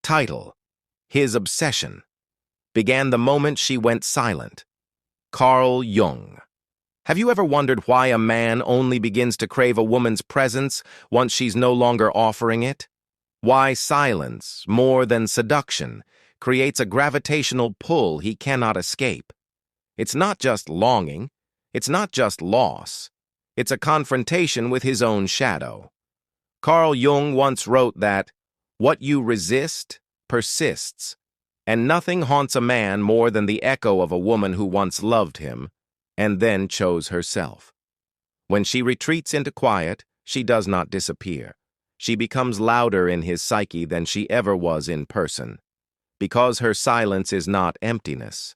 Title: His Obsession. Began the moment she went silent. Carl Jung. Have you ever wondered why a man only begins to crave a woman's presence once she's no longer offering it? Why silence, more than seduction, creates a gravitational pull he cannot escape? It's not just longing, it's not just loss, it's a confrontation with his own shadow. Carl Jung once wrote that, "What you resist persists, and nothing haunts a man more than the echo of a woman who once loved him and then chose herself. When she retreats into quiet, she does not disappear. She becomes louder in his psyche than she ever was in person, because her silence is not emptiness.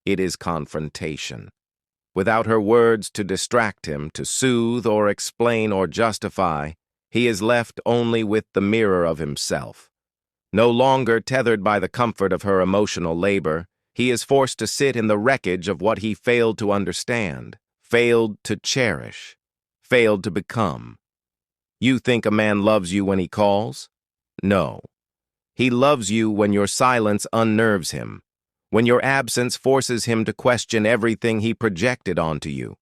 It is confrontation. Without her words to distract him, to soothe or explain or justify, he is left only with the mirror of himself. No longer tethered by the comfort of her emotional labor, he is forced to sit in the wreckage of what he failed to understand, failed to cherish, failed to become. You think a man loves you when he calls? No. He loves you when your silence unnerves him, when your absence forces him to question everything he projected onto you.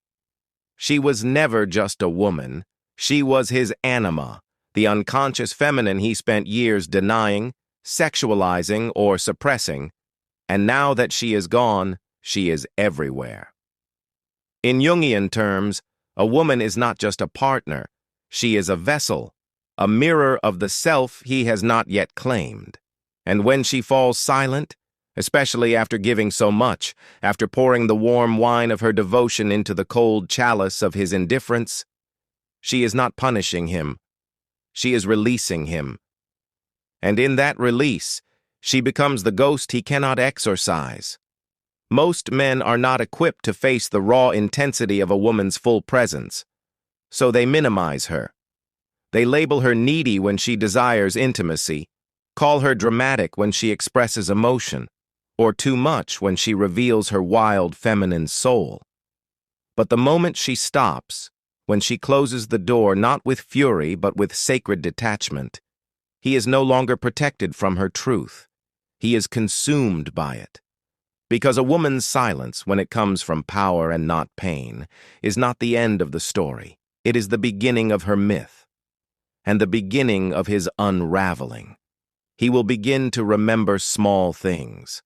She was never just a woman. She was his anima, the unconscious feminine he spent years denying, sexualizing, or suppressing, and now that she is gone, she is everywhere. In Jungian terms, a woman is not just a partner, she is a vessel, a mirror of the self he has not yet claimed. And when she falls silent, especially after giving so much, after pouring the warm wine of her devotion into the cold chalice of his indifference, she is not punishing him, she is releasing him. And in that release, she becomes the ghost he cannot exorcise. Most men are not equipped to face the raw intensity of a woman's full presence, so they minimize her. They label her needy when she desires intimacy, call her dramatic when she expresses emotion, or too much when she reveals her wild feminine soul. But the moment she stops, when she closes the door not with fury but with sacred detachment, he is no longer protected from her truth. He is consumed by it. Because a woman's silence, when it comes from power and not pain, is not the end of the story. It is the beginning of her myth, and the beginning of his unraveling. He will begin to remember small things.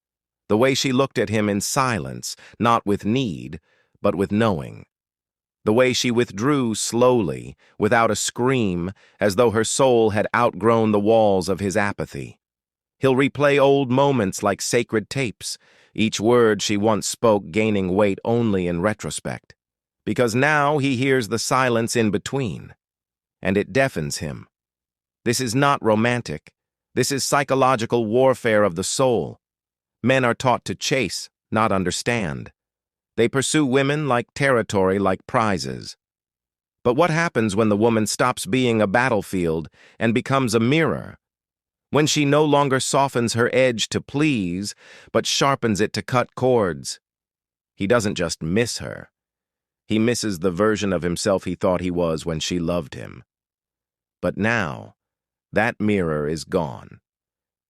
The way she looked at him in silence, not with need, but with knowing. The way she withdrew slowly, without a scream, as though her soul had outgrown the walls of his apathy. He'll replay old moments like sacred tapes, each word she once spoke gaining weight only in retrospect, because now he hears the silence in between, and it deafens him. This is not romantic. This is psychological warfare of the soul. Men are taught to chase, not understand. They pursue women like territory, like prizes. But what happens when the woman stops being a battlefield and becomes a mirror? When she no longer softens her edge to please, but sharpens it to cut cords? He doesn't just miss her. He misses the version of himself he thought he was when she loved him. But now, that mirror is gone,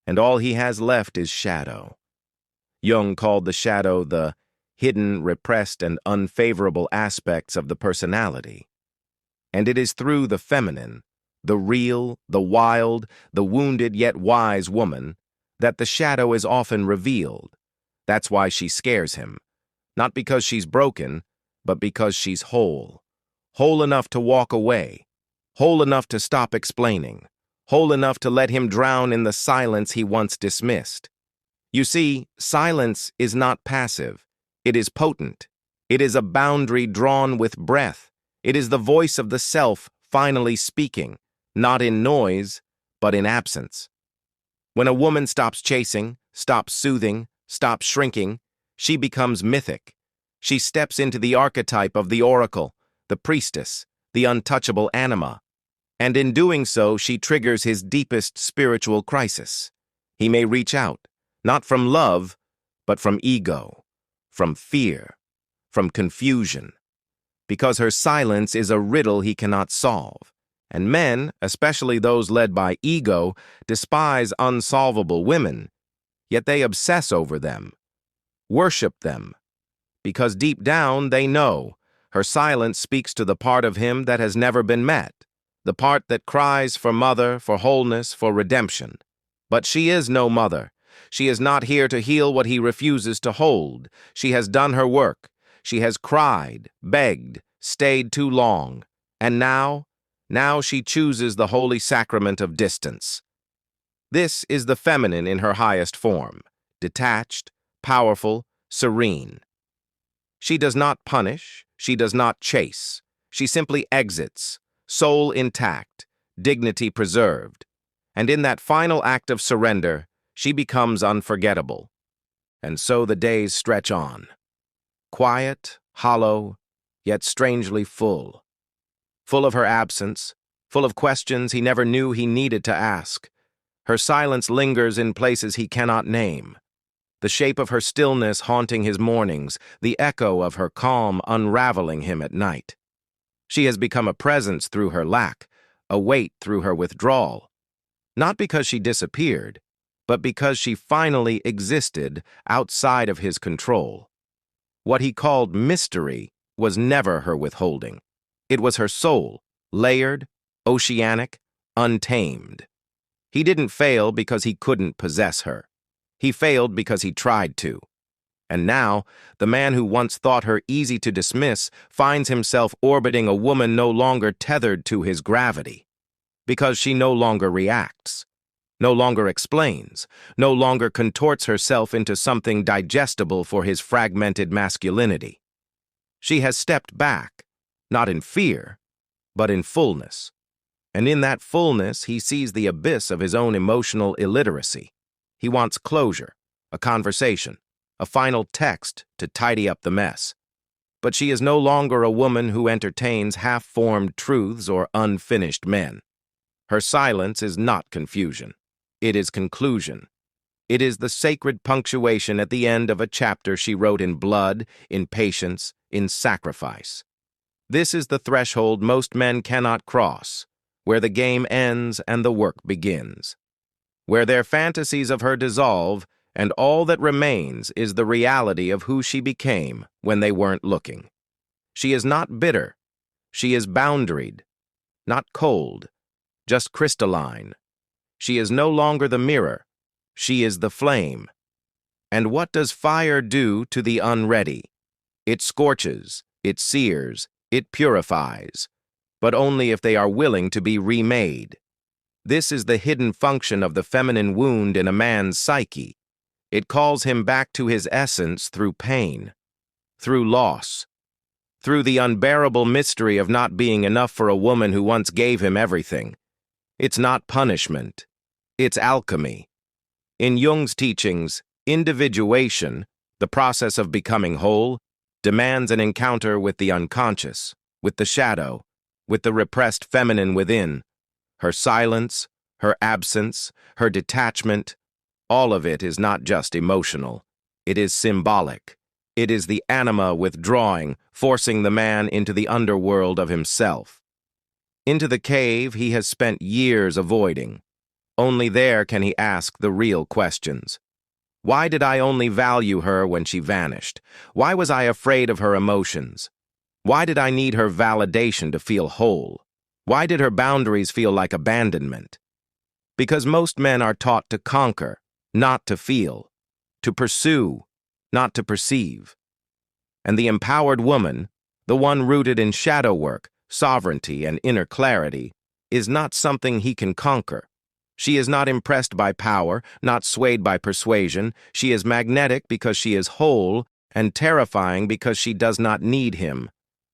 and all he has left is shadow. Jung called the shadow the hidden, repressed, and unfavorable aspects of the personality. And it is through the feminine, the real, the wild, the wounded yet wise woman, that the shadow is often revealed. That's why she scares him. Not because she's broken, but because she's whole. Whole enough to walk away. Whole enough to stop explaining. Whole enough to let him drown in the silence he once dismissed. You see, silence is not passive. It is potent. It is a boundary drawn with breath. It is the voice of the self finally speaking, not in noise, but in absence. When a woman stops chasing, stops soothing, stops shrinking, she becomes mythic. She steps into the archetype of the oracle, the priestess, the untouchable anima. And in doing so, she triggers his deepest spiritual crisis. He may reach out, not from love, but from ego, from fear, from confusion. Because her silence is a riddle he cannot solve, And men, especially those led by ego, despise unsolvable women, yet they obsess over them, worship them, because deep down they know her silence speaks to the part of him that has never been met, the part that cries for mother, for wholeness, for redemption. But she is no mother. She is not here to heal what he refuses to hold. She has done her work. She has cried, begged, stayed too long. And now she chooses the holy sacrament of distance. This is the feminine in her highest form, detached, powerful, serene. She does not punish, she does not chase. She simply exits, soul intact, dignity preserved. And in that final act of surrender, she becomes unforgettable. And so the days stretch on. Quiet, hollow, yet strangely full. Full of her absence, full of questions he never knew he needed to ask. Her silence lingers in places he cannot name. The shape of her stillness haunting his mornings, the echo of her calm unraveling him at night. She has become a presence through her lack, a weight through her withdrawal. Not because she disappeared, but because she finally existed outside of his control. What he called mystery was never her withholding. It was her soul, layered, oceanic, untamed. He didn't fail because he couldn't possess her. He failed because he tried to. And now, the man who once thought her easy to dismiss finds himself orbiting a woman no longer tethered to his gravity. Because she no longer reacts, no longer explains, no longer contorts herself into something digestible for his fragmented masculinity. She has stepped back, not in fear, but in fullness. And in that fullness, he sees the abyss of his own emotional illiteracy. He wants closure, a conversation, a final text to tidy up the mess. But she is no longer a woman who entertains half-formed truths or unfinished men. Her silence is not confusion. It is conclusion. It is the sacred punctuation at the end of a chapter she wrote in blood, in patience, in sacrifice. This is the threshold most men cannot cross, where the game ends and the work begins. Where their fantasies of her dissolve, and all that remains is the reality of who she became when they weren't looking. She is not bitter. She is boundaried, not cold, just crystalline. She is no longer the mirror. She is the flame. And what does fire do to the unready? It scorches, it sears, it purifies, but only if they are willing to be remade. This is the hidden function of the feminine wound in a man's psyche. It calls him back to his essence through pain, through loss, through the unbearable mystery of not being enough for a woman who once gave him everything. It's not punishment. It's alchemy. In Jung's teachings, individuation, the process of becoming whole, demands an encounter with the unconscious, with the shadow, with the repressed feminine within. Her silence, her absence, her detachment, all of it is not just emotional. It is symbolic. It is the anima withdrawing, forcing the man into the underworld of himself. Into the cave he has spent years avoiding. Only there can he ask the real questions. Why did I only value her when she vanished? Why was I afraid of her emotions? Why did I need her validation to feel whole? Why did her boundaries feel like abandonment? Because most men are taught to conquer, not to feel, to pursue, not to perceive. And the empowered woman, the one rooted in shadow work, sovereignty, and inner clarity, is not something he can conquer. She is not impressed by power, not swayed by persuasion. She is magnetic because she is whole, and terrifying because she does not need him.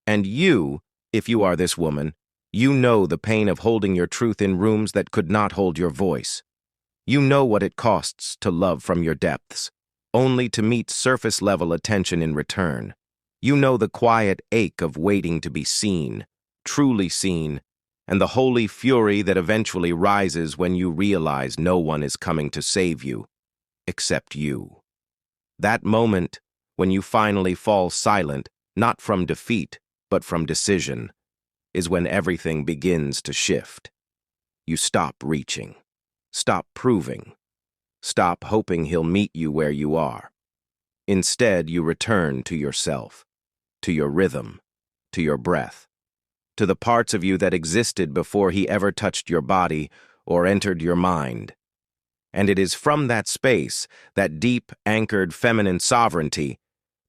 And you, if you are this woman, you know the pain of holding your truth in rooms that could not hold your voice. You know what it costs to love from your depths, only to meet surface-level attention in return. You know the quiet ache of waiting to be seen, truly seen, and the holy fury that eventually rises when you realize no one is coming to save you, except you. That moment when you finally fall silent, not from defeat, but from decision. is when everything begins to shift. You stop reaching, stop proving, stop hoping he'll meet you where you are. Instead, you return to yourself, to your rhythm, to your breath, to the parts of you that existed before he ever touched your body or entered your mind. And it is from that space, that deep, anchored feminine sovereignty,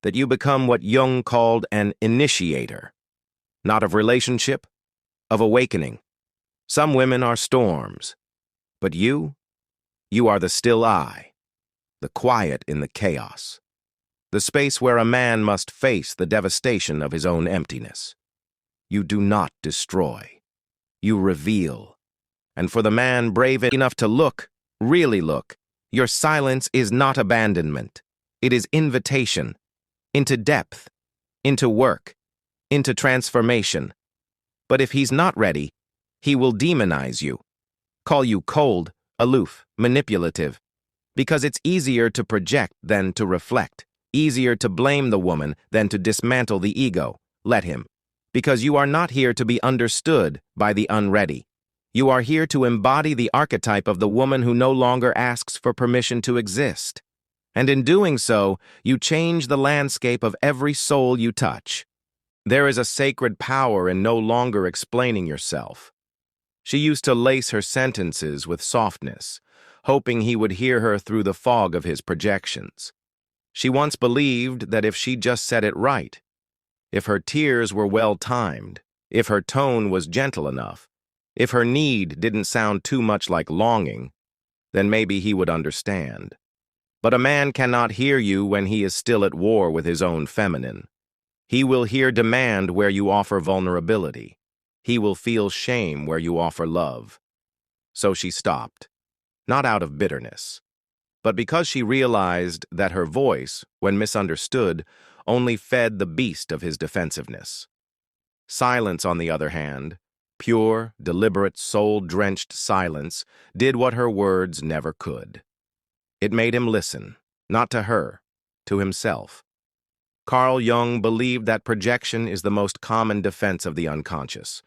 that you become what Jung called an initiator. Not of relationship, of awakening. Some women are storms, but you are the still eye, the quiet in the chaos, the space where a man must face the devastation of his own emptiness. You do not destroy, you reveal. And for the man brave enough to look, really look, your silence is not abandonment. It is invitation into depth, into work, into transformation. But if he's not ready, he will demonize you, call you cold, aloof, manipulative, because it's easier to project than to reflect, easier to blame the woman than to dismantle the ego. Let him, because you are not here to be understood by the unready. You are here to embody the archetype of the woman who no longer asks for permission to exist. And in doing so, you change the landscape of every soul you touch. There is a sacred power in no longer explaining yourself. She used to lace her sentences with softness, hoping he would hear her through the fog of his projections. She once believed that if she just said it right, if her tears were well-timed, if her tone was gentle enough, if her need didn't sound too much like longing, then maybe he would understand. But a man cannot hear you when he is still at war with his own feminine. He will hear demand where you offer vulnerability. He will feel shame where you offer love. So she stopped, not out of bitterness, but because she realized that her voice, when misunderstood, only fed the beast of his defensiveness. Silence, on the other hand, pure, deliberate, soul-drenched silence, did what her words never could. It made him listen, not to her, to himself. Carl Jung believed that projection is the most common defense of the unconscious.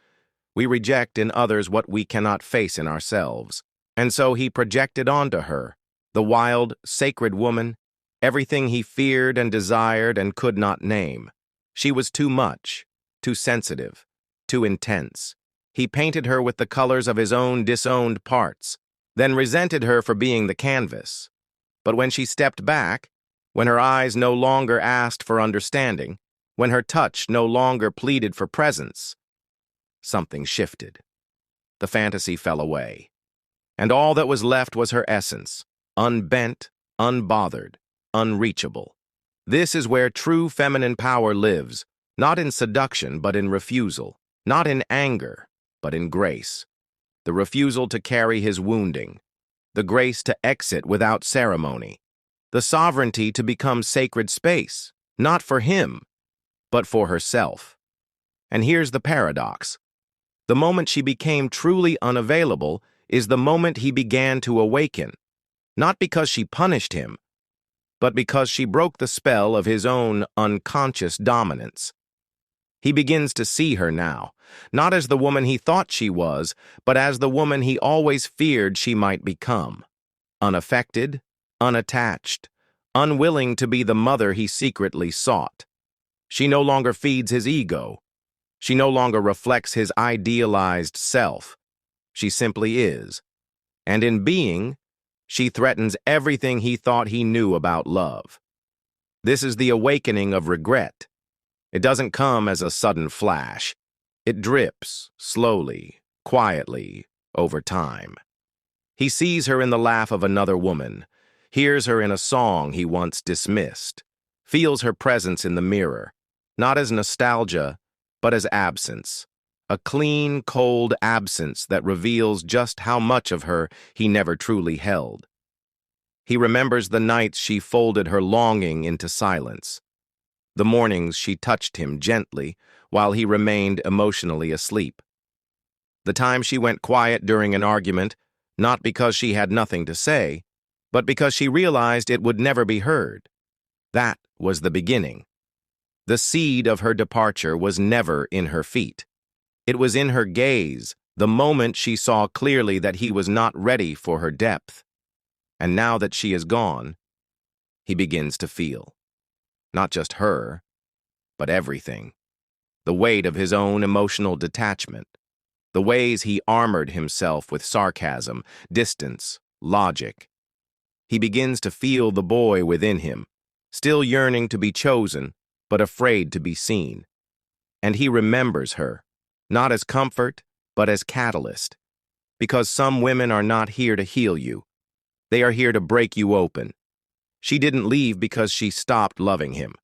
We reject in others what we cannot face in ourselves, and so he projected onto her, the wild, sacred woman, everything he feared and desired and could not name. She was too much, too sensitive, too intense. He painted her with the colors of his own disowned parts, then resented her for being the canvas. But when she stepped back, when her eyes no longer asked for understanding, when her touch no longer pleaded for presence, something shifted. The fantasy fell away, and all that was left was her essence, unbent, unbothered, unreachable. This is where true feminine power lives, not in seduction but in refusal, not in anger but in grace. The refusal to carry his wounding, the grace to exit without ceremony, the sovereignty to become sacred space, not for him, but for herself. And here's the paradox. The moment she became truly unavailable is the moment he began to awaken, not because she punished him, but because she broke the spell of his own unconscious dominance. He begins to see her now, not as the woman he thought she was, but as the woman he always feared she might become. Unaffected, unattached, unwilling to be the mother he secretly sought. She no longer feeds his ego. She no longer reflects his idealized self. She simply is. And in being, she threatens everything he thought he knew about love. This is the awakening of regret. It doesn't come as a sudden flash. It drips, slowly, quietly, over time. He sees her in the laugh of another woman, hears her in a song he once dismissed, feels her presence in the mirror, not as nostalgia, but as absence. A clean, cold absence that reveals just how much of her he never truly held. He remembers the nights she folded her longing into silence, the mornings she touched him gently while he remained emotionally asleep. The time she went quiet during an argument, not because she had nothing to say, but because she realized it would never be heard. That was the beginning. The seed of her departure was never in her feet. It was in her gaze, the moment she saw clearly that he was not ready for her depth. And now that she is gone, he begins to feel. Not just her, but everything. The weight of his own emotional detachment. The ways he armored himself with sarcasm, distance, logic. He begins to feel the boy within him, still yearning to be chosen, but afraid to be seen. And he remembers her, not as comfort, but as catalyst. Because some women are not here to heal you. They are here to break you open. She didn't leave because she stopped loving him.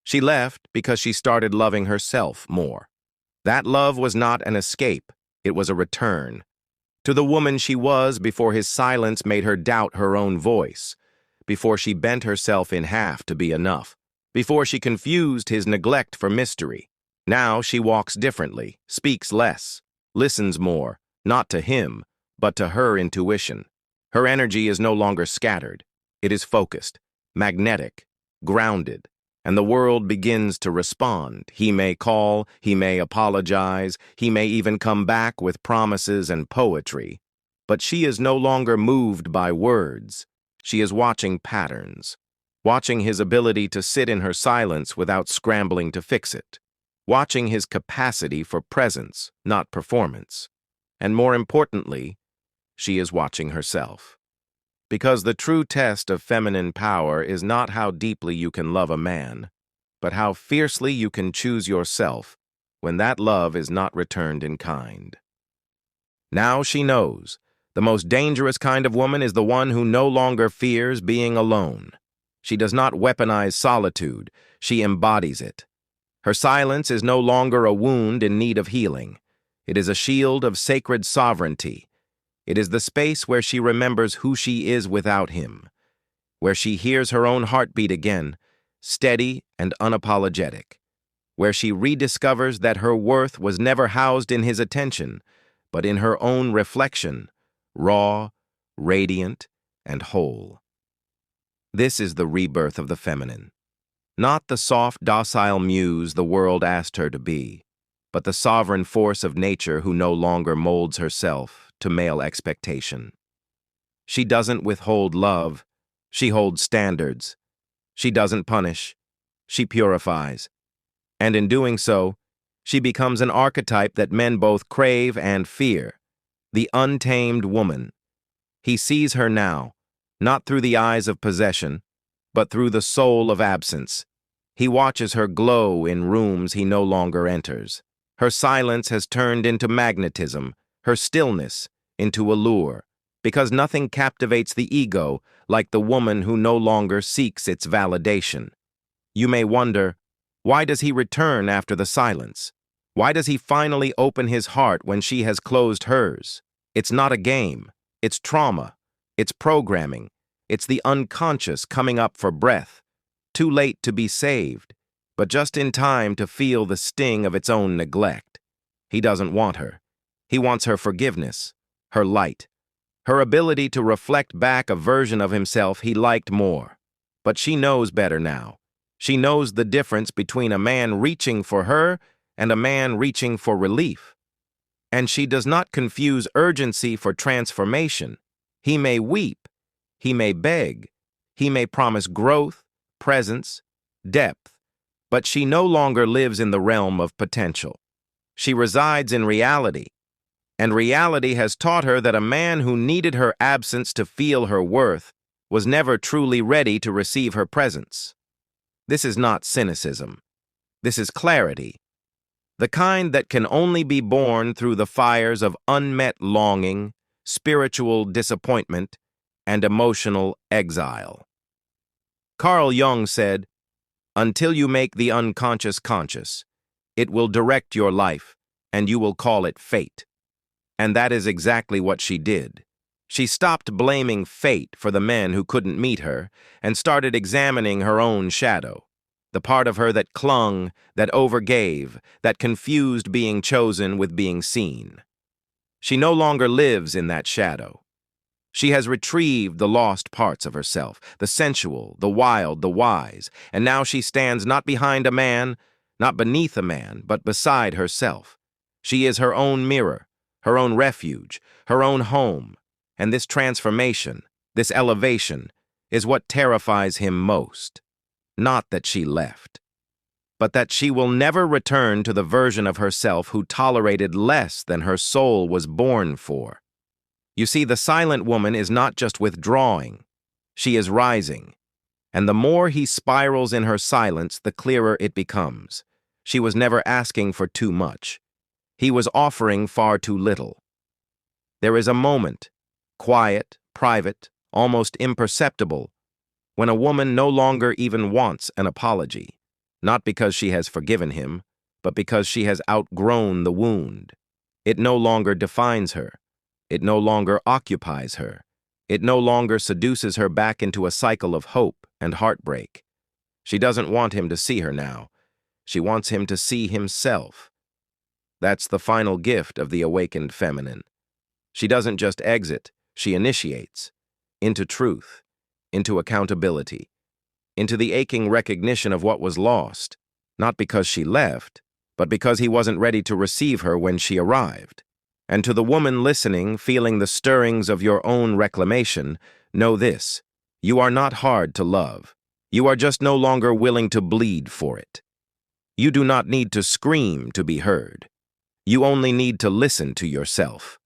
She left because she started loving herself more. That love was not an escape, it was a return. To the woman she was before his silence made her doubt her own voice, before she bent herself in half to be enough, before she confused his neglect for mystery. Now she walks differently, speaks less, listens more, not to him, but to her intuition. Her energy is no longer scattered. It is focused, magnetic, grounded, and the world begins to respond. He may call, he may apologize, he may even come back with promises and poetry. But she is no longer moved by words. She is watching patterns, watching his ability to sit in her silence without scrambling to fix it, watching his capacity for presence, not performance. And more importantly, she is watching herself. Because the true test of feminine power is not how deeply you can love a man, but how fiercely you can choose yourself when that love is not returned in kind. Now she knows. The most dangerous kind of woman is the one who no longer fears being alone. She does not weaponize solitude, she embodies it. Her silence is no longer a wound in need of healing. It is a shield of sacred sovereignty. It is the space where she remembers who she is without him, where she hears her own heartbeat again, steady and unapologetic, where she rediscovers that her worth was never housed in his attention, but in her own reflection, raw, radiant, and whole. This is the rebirth of the feminine. Not the soft, docile muse the world asked her to be, but the sovereign force of nature who no longer molds herself to male expectation. She doesn't withhold love, she holds standards. She doesn't punish, she purifies. And in doing so, she becomes an archetype that men both crave and fear, the untamed woman. He sees her now, not through the eyes of possession, but through the soul of absence. He watches her glow in rooms he no longer enters. Her silence has turned into magnetism, her stillness into allure, because nothing captivates the ego like the woman who no longer seeks its validation. You may wonder, why does he return after the silence? Why does he finally open his heart when she has closed hers? It's not a game. It's trauma. It's programming. It's the unconscious coming up for breath. Too late to be saved, but just in time to feel the sting of its own neglect. He doesn't want her. He wants her forgiveness, her light, her ability to reflect back a version of himself he liked more. But she knows better now. She knows the difference between a man reaching for her and a man reaching for relief. And she does not confuse urgency for transformation. He may weep, he may beg, he may promise growth, presence, depth, but she no longer lives in the realm of potential. She resides in reality, and reality has taught her that a man who needed her absence to feel her worth was never truly ready to receive her presence. This is not cynicism. This is clarity, the kind that can only be born through the fires of unmet longing, spiritual disappointment, and emotional exile. Carl Jung said, "Until you make the unconscious conscious, it will direct your life, and you will call it fate." And that is exactly what she did. She stopped blaming fate for the men who couldn't meet her and started examining her own shadow, the part of her that clung, that overgave, that confused being chosen with being seen. She no longer lives in that shadow. She has retrieved the lost parts of herself, the sensual, the wild, the wise, and now she stands not behind a man, not beneath a man, but beside herself. She is her own mirror, her own refuge, her own home. And this transformation, this elevation, is what terrifies him most. Not that she left, but that she will never return to the version of herself who tolerated less than her soul was born for. You see, the silent woman is not just withdrawing, she is rising. And the more he spirals in her silence, the clearer it becomes. She was never asking for too much. He was offering far too little. There is a moment, quiet, private, almost imperceptible, when a woman no longer even wants an apology, not because she has forgiven him, but because she has outgrown the wound. It no longer defines her. It no longer occupies her. It no longer seduces her back into a cycle of hope and heartbreak. She doesn't want him to see her now. She wants him to see himself. That's the final gift of the awakened feminine. She doesn't just exit, she initiates into truth, into accountability, into the aching recognition of what was lost, not because she left, but because he wasn't ready to receive her when she arrived. And to the woman listening, feeling the stirrings of your own reclamation, know this: you are not hard to love. You are just no longer willing to bleed for it. You do not need to scream to be heard. You only need to listen to yourself.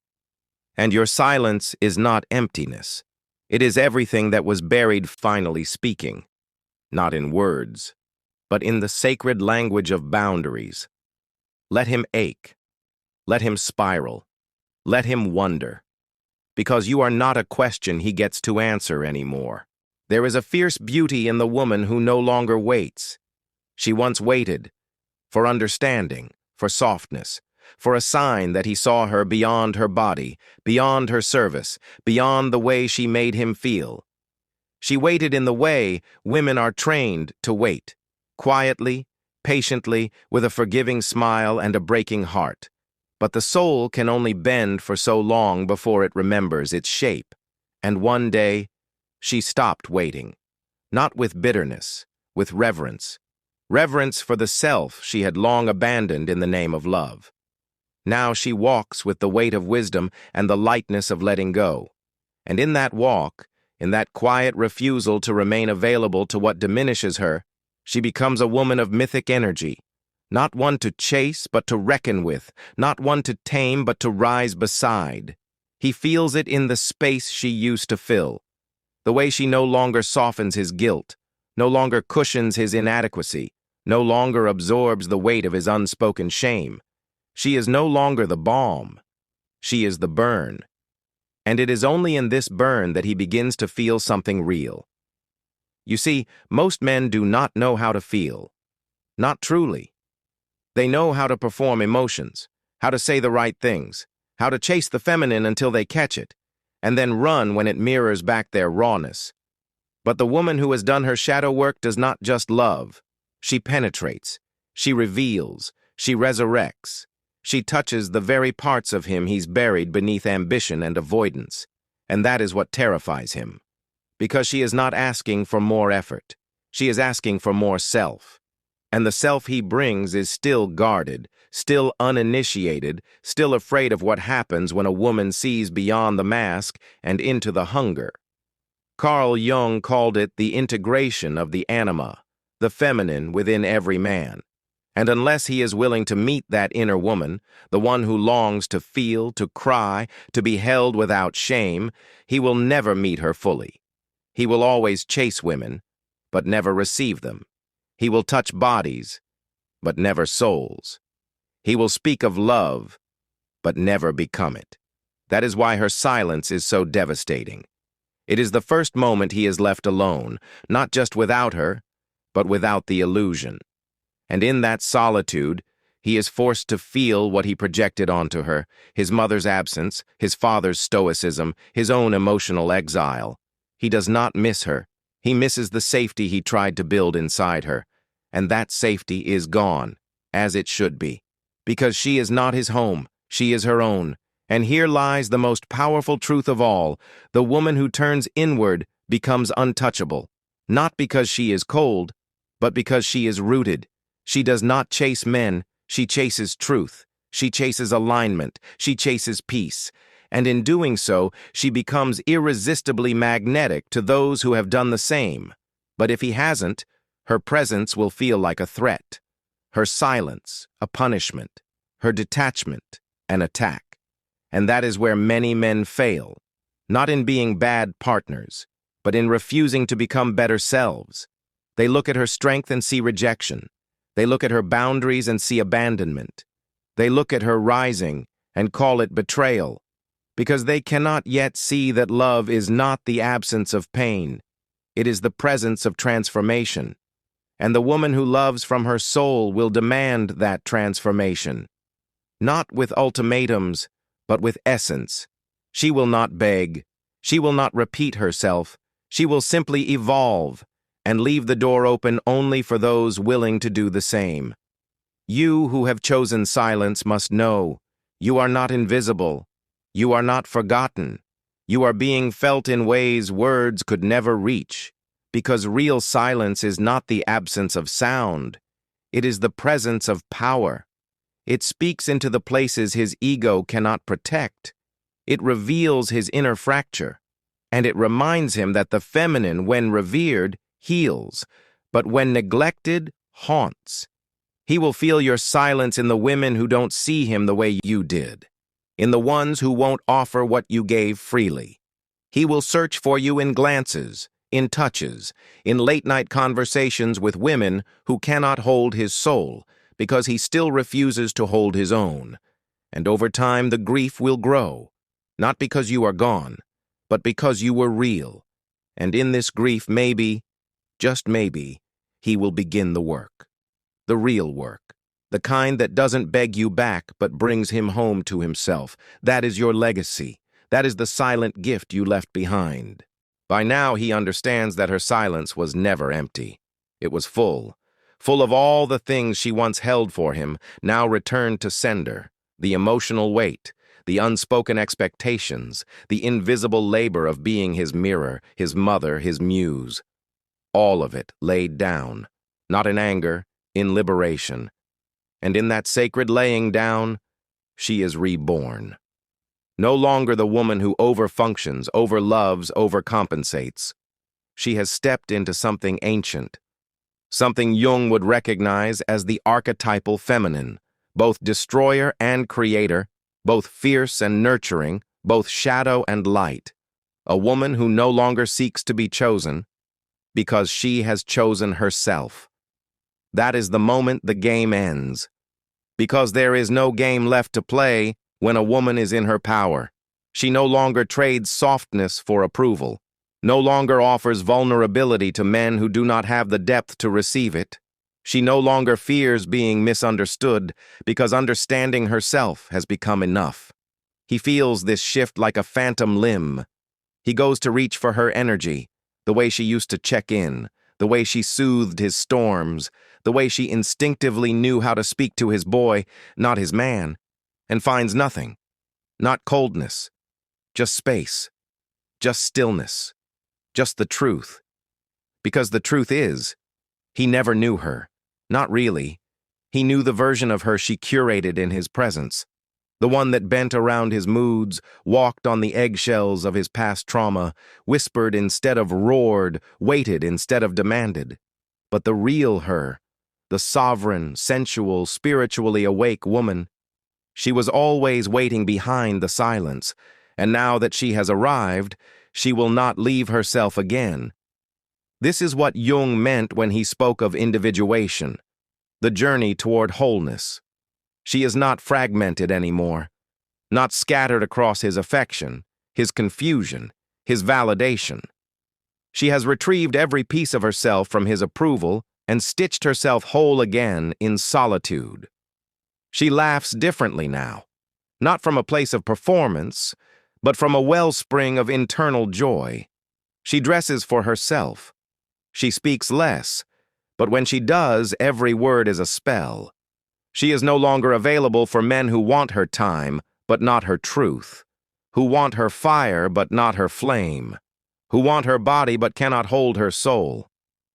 And your silence is not emptiness. It is everything that was buried finally speaking, not in words, but in the sacred language of boundaries. Let him ache. Let him spiral. Let him wonder. Because you are not a question he gets to answer anymore. There is a fierce beauty in the woman who no longer waits. She once waited for understanding, for softness, for a sign that he saw her beyond her body, beyond her service, beyond the way she made him feel. She waited in the way women are trained to wait, quietly, patiently, with a forgiving smile and a breaking heart. But the soul can only bend for so long before it remembers its shape. And one day, she stopped waiting, not with bitterness, with reverence. Reverence for the self she had long abandoned in the name of love. Now she walks with the weight of wisdom and the lightness of letting go. And in that walk, in that quiet refusal to remain available to what diminishes her, she becomes a woman of mythic energy. Not one to chase, but to reckon with. Not one to tame, but to rise beside. He feels it in the space she used to fill. The way she no longer softens his guilt, no longer cushions his inadequacy, no longer absorbs the weight of his unspoken shame. She is no longer the balm. She is the burn. And it is only in this burn that he begins to feel something real. You see, most men do not know how to feel. Not truly. They know how to perform emotions, how to say the right things, how to chase the feminine until they catch it, and then run when it mirrors back their rawness. But the woman who has done her shadow work does not just love. She penetrates, she reveals, she resurrects. She touches the very parts of him he's buried beneath ambition and avoidance. And that is what terrifies him. Because she is not asking for more effort. She is asking for more self. And the self he brings is still guarded, still uninitiated, still afraid of what happens when a woman sees beyond the mask and into the hunger. Carl Jung called it the integration of the anima, the feminine within every man. And unless he is willing to meet that inner woman, the one who longs to feel, to cry, to be held without shame, he will never meet her fully. He will always chase women, but never receive them. He will touch bodies, but never souls. He will speak of love, but never become it. That is why her silence is so devastating. It is the first moment he is left alone, not just without her, but without the illusion. And in that solitude, he is forced to feel what he projected onto her, his mother's absence, his father's stoicism, his own emotional exile. He does not miss her. He misses the safety he tried to build inside her. And that safety is gone, as it should be. Because she is not his home, she is her own. And here lies the most powerful truth of all. The woman who turns inward becomes untouchable. Not because she is cold, but because she is rooted. She does not chase men, she chases truth. She chases alignment, she chases peace, and in doing so, she becomes irresistibly magnetic to those who have done the same. But if he hasn't, her presence will feel like a threat, her silence a punishment, her detachment an attack. And that is where many men fail, not in being bad partners, but in refusing to become better selves. They look at her strength and see rejection. They look at her boundaries and see abandonment. They look at her rising and call it betrayal, because they cannot yet see that love is not the absence of pain. It is the presence of transformation. And the woman who loves from her soul will demand that transformation. Not with ultimatums, but with essence. She will not beg. She will not repeat herself. She will simply evolve and leave the door open only for those willing to do the same. You who have chosen silence must know you are not invisible. You are not forgotten. You are being felt in ways words could never reach, because real silence is not the absence of sound. It is the presence of power. It speaks into the places his ego cannot protect. It reveals his inner fracture, and it reminds him that the feminine, when revered, heals, but when neglected, haunts. He will feel your silence in the women who don't see him the way you did, in the ones who won't offer what you gave freely. He will search for you in glances, in touches, in late-night conversations with women who cannot hold his soul, because he still refuses to hold his own. And over time the grief will grow, not because you are gone, but because you were real. And in this grief, maybe, just maybe, he will begin the work. The real work. The kind that doesn't beg you back, but brings him home to himself. That is your legacy. That is the silent gift you left behind. By now he understands that her silence was never empty. It was full of all the things she once held for him, now returned to sender, the emotional weight, the unspoken expectations, the invisible labor of being his mirror, his mother, his muse. All of it laid down, not in anger, in liberation. And in that sacred laying down, she is reborn. No longer the woman who overfunctions, overloves, overcompensates. She has stepped into something ancient, something Jung would recognize as the archetypal feminine, both destroyer and creator, both fierce and nurturing, both shadow and light. A woman who no longer seeks to be chosen, because she has chosen herself. That is the moment the game ends, because there is no game left to play when a woman is in her power. She no longer trades softness for approval, no longer offers vulnerability to men who do not have the depth to receive it. She no longer fears being misunderstood, because understanding herself has become enough. He feels this shift like a phantom limb. He goes to reach for her energy, the way she used to check in, the way she soothed his storms, the way she instinctively knew how to speak to his boy, not his man, and finds nothing, not coldness, just space, just stillness, just the truth. Because the truth is, he never knew her, not really. He knew the version of her she curated in his presence, the one that bent around his moods, walked on the eggshells of his past trauma, whispered instead of roared, waited instead of demanded. But the real her, the sovereign, sensual, spiritually awake woman, she was always waiting behind the silence, and now that she has arrived, she will not leave herself again. This is what Jung meant when he spoke of individuation, the journey toward wholeness. She is not fragmented anymore, not scattered across his affection, his confusion, his validation. She has retrieved every piece of herself from his approval and stitched herself whole again in solitude. She laughs differently now, not from a place of performance, but from a wellspring of internal joy. She dresses for herself. She speaks less, but when she does, every word is a spell. She is no longer available for men who want her time, but not her truth, who want her fire, but not her flame, who want her body, but cannot hold her soul.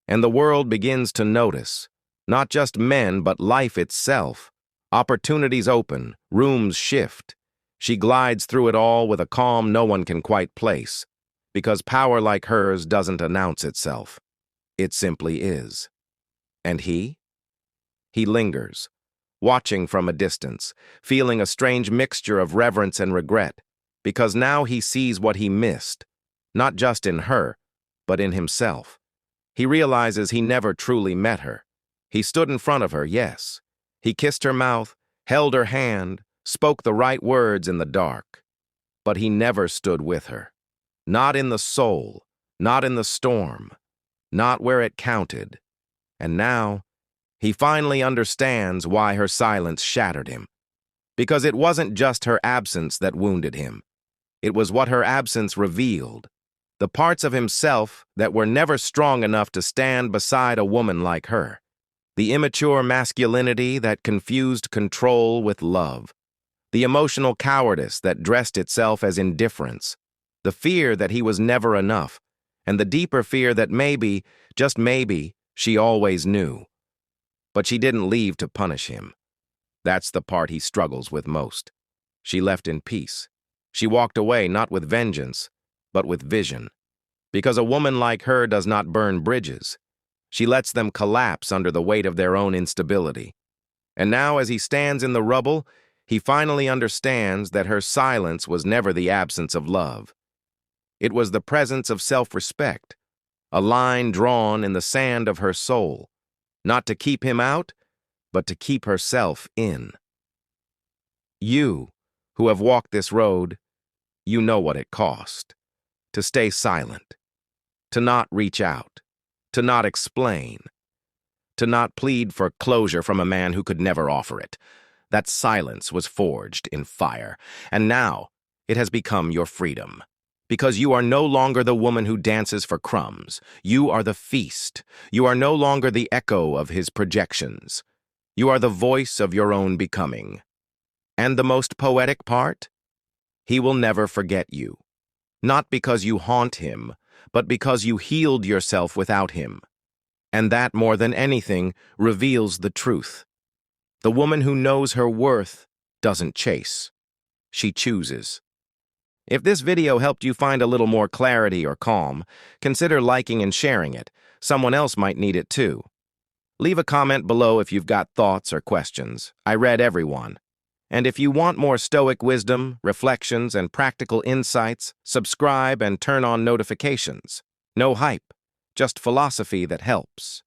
And the world begins to notice, not just men, but life itself. Opportunities open, rooms shift. She glides through it all with a calm no one can quite place, because power like hers doesn't announce itself. It simply is. And he? He lingers, watching from a distance, feeling a strange mixture of reverence and regret, because now he sees what he missed, not just in her, but in himself. He realizes he never truly met her. He stood in front of her, yes. He kissed her mouth, held her hand, spoke the right words in the dark. But he never stood with her. Not in the soul, not in the storm, not where it counted. And now, he finally understands why her silence shattered him. Because it wasn't just her absence that wounded him. It was what her absence revealed. The parts of himself that were never strong enough to stand beside a woman like her. The immature masculinity that confused control with love. The emotional cowardice that dressed itself as indifference. The fear that he was never enough. And the deeper fear that maybe, just maybe, she always knew. But she didn't leave to punish him. That's the part he struggles with most. She left in peace. She walked away not with vengeance, but with vision. Because a woman like her does not burn bridges. She lets them collapse under the weight of their own instability. And now, as he stands in the rubble, he finally understands that her silence was never the absence of love. It was the presence of self-respect, a line drawn in the sand of her soul, not to keep him out, but to keep herself in. You, who have walked this road, you know what it cost. To stay silent, to not reach out, to not explain, to not plead for closure from a man who could never offer it. That silence was forged in fire, and now it has become your freedom. Because you are no longer the woman who dances for crumbs. You are the feast. You are no longer the echo of his projections. You are the voice of your own becoming. And the most poetic part? He will never forget you. Not because you haunt him, but because you healed yourself without him. And that, more than anything, reveals the truth. The woman who knows her worth doesn't chase. She chooses. If this video helped you find a little more clarity or calm, consider liking and sharing it. Someone else might need it too. Leave a comment below if you've got thoughts or questions. I read everyone. And if you want more stoic wisdom, reflections, and practical insights, subscribe and turn on notifications. No hype, just philosophy that helps.